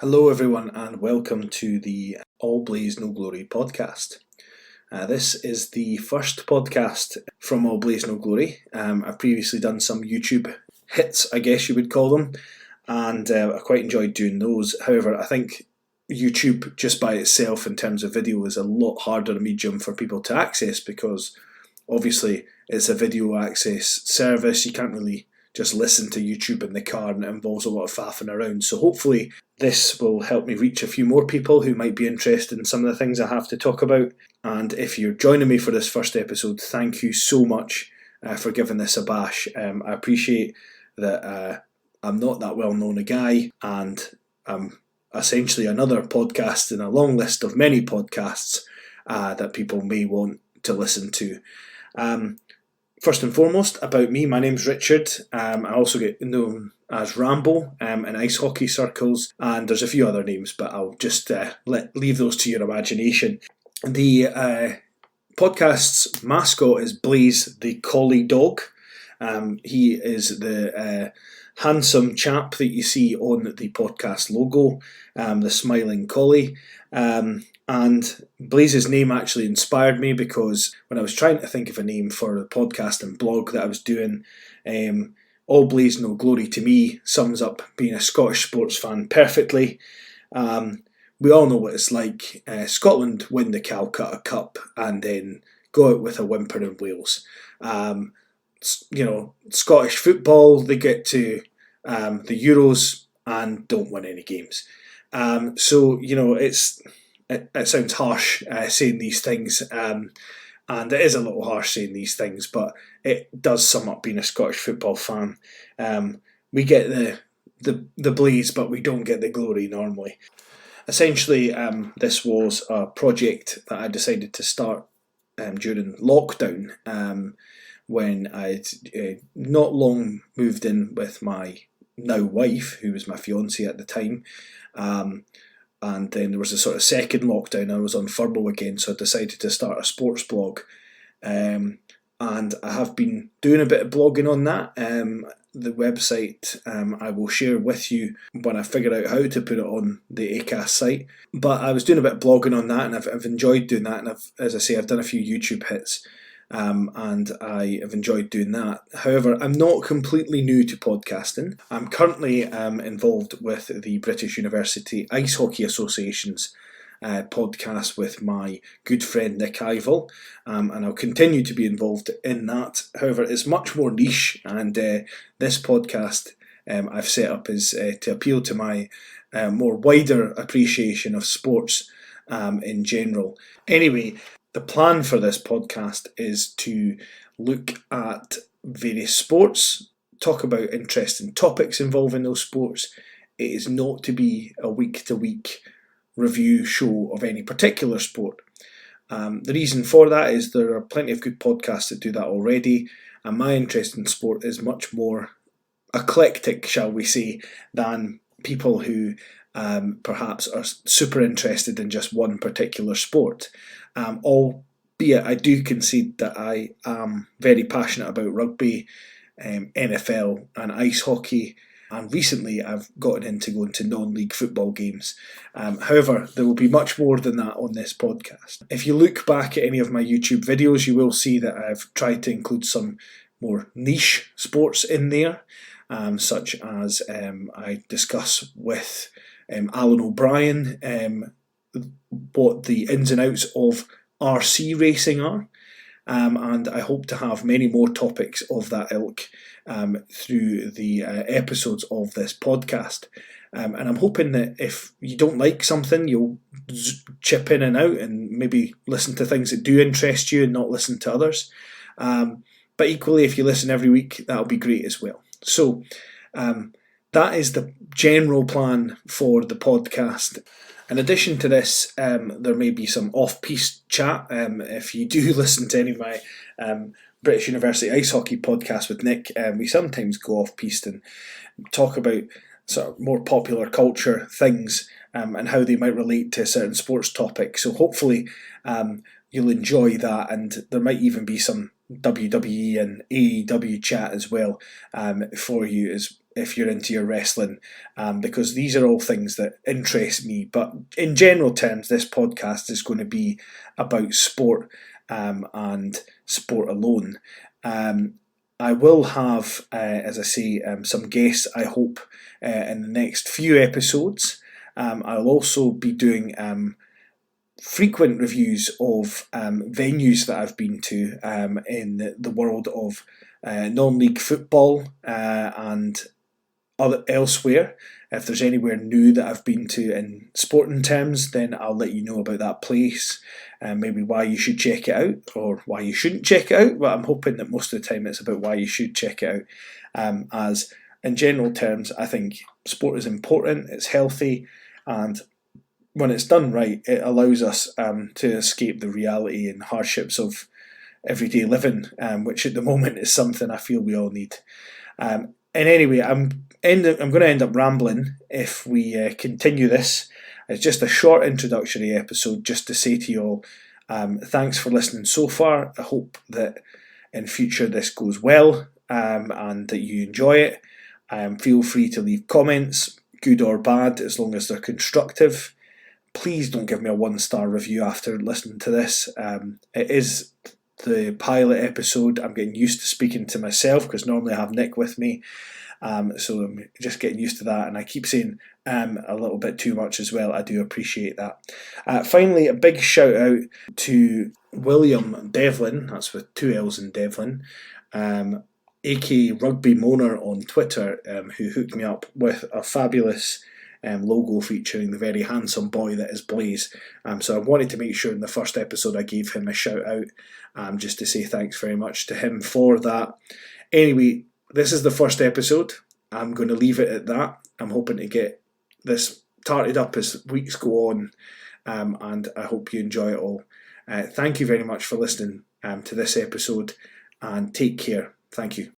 Hello, everyone, and welcome to the All Blaze No Glory podcast. This is the first podcast from All Blaze No Glory. I've previously done some YouTube hits, I guess you would call them, and I quite enjoyed doing those. However, I think YouTube just by itself in terms of video is a lot harder a medium for people to access because obviously it's a video access service. You can't really just listen to YouTube in the car, and it involves a lot of faffing around. So hopefully this will help me reach a few more people who might be interested in some of the things I have to talk about. And if you're joining me for this first episode, thank you so much for giving this a bash. I appreciate that I'm not that well known a guy, and I'm essentially another podcast in a long list of many podcasts that people may want to listen to. First and foremost, about me, my name's Richard. I also get known as Rambo in ice hockey circles, and there's a few other names, but I'll just leave those to your imagination. The podcast's mascot is Blaze the Collie Dog. He is the handsome chap that you see on the podcast logo, the smiling collie. And Blaze's name actually inspired me because when I was trying to think of a name for the podcast and blog that I was doing, All Blaze No Glory to me sums up being a Scottish sports fan perfectly. We all know what it's like. Scotland win the Calcutta Cup and then go out with a whimper in Wales. Scottish football, they get to the Euros and don't win any games. It sounds harsh saying these things, and it is a little harsh saying these things, but it does sum up being a Scottish football fan. We get the blaze, but we don't get the glory normally. Essentially, this was a project that I decided to start during lockdown, when I'd not long moved in with my now wife, who was my fiancée at the time. And then there was a sort of second lockdown. I was on furlough again, so I decided to start a sports blog. And I have been doing a bit of blogging on that. The website I will share with you when I figure out how to put it on the Acast site. But I was doing a bit of blogging on that, and I've enjoyed doing that. And I've done a few YouTube hits. And I have enjoyed doing that. However, I'm not completely new to podcasting. I'm currently involved with the British University Ice Hockey Association's podcast with my good friend Nick Ivel, and I'll continue to be involved in that. However, it's much more niche, and this podcast I've set up is to appeal to my more wider appreciation of sports in general. Anyway, the plan for this podcast is to look at various sports, talk about interesting topics involving those sports. It is not to be a week-to-week review show of any particular sport. The reason for that is there are plenty of good podcasts that do that already, and my interest in sport is much more eclectic, shall we say, than people who perhaps are super interested in just one particular sport. Albeit I do concede that I am very passionate about rugby, NFL and ice hockey, and recently I've gotten into going to non-league football games. However, there will be much more than that on this podcast. If you look back at any of my YouTube videos, you will see that I've tried to include some more niche sports in there, such as I discuss with Alan O'Brien what the ins and outs of RC racing are, and I hope to have many more topics of that ilk through the episodes of this podcast. And I'm hoping that if you don't like something, you'll chip in and out and maybe listen to things that do interest you and not listen to others. But equally, if you listen every week, that'll be great as well. So that is the general plan for the podcast. In addition to this, there may be some off-piste chat. If you do listen to any of my British University Ice Hockey podcast with Nick, we sometimes go off-piste and talk about sort of more popular culture things and how they might relate to a certain sports topic. So hopefully you'll enjoy that, and there might even be some WWE and AEW chat as well for you if you're into your wrestling, because these are all things that interest me. But in general terms, this podcast is going to be about sport and sport alone. I will have, as I say, some guests, I hope, in the next few episodes. I'll also be doing frequent reviews of venues that I've been to in the world of non-league football and elsewhere. If there's anywhere new that I've been to in sporting terms, then I'll let you know about that place and maybe why you should check it out or why you shouldn't check it out. But I'm hoping that most of the time it's about why you should check it out. As in general terms, I think sport is important, it's healthy, and when it's done right, it allows us to escape the reality and hardships of everyday living, which at the moment is something I feel we all need. And anyway, I'm going to end up rambling if we continue this. It's just a short introductory episode just to say to you all, thanks for listening so far. I hope that in future this goes well and that you enjoy it. Feel free to leave comments, good or bad, as long as they're constructive. Please don't give me a 1-star review after listening to this. It is the pilot episode. I'm getting used to speaking to myself because normally I have Nick with me. So I'm just getting used to that, and I keep saying a little bit too much as well. I do appreciate that. Finally, a big shout out to William Devlin, that's with 2 L's in Devlin, aka Rugby Moaner on Twitter, who hooked me up with a fabulous logo featuring the very handsome boy that is Blaze. So I wanted to make sure in the first episode I gave him a shout out, just to say thanks very much to him for that. Anyway, this is the first episode. I'm going to leave it at that. I'm hoping to get this tarted up as weeks go on, and I hope you enjoy it all. Thank you very much for listening to this episode, and take care. Thank you.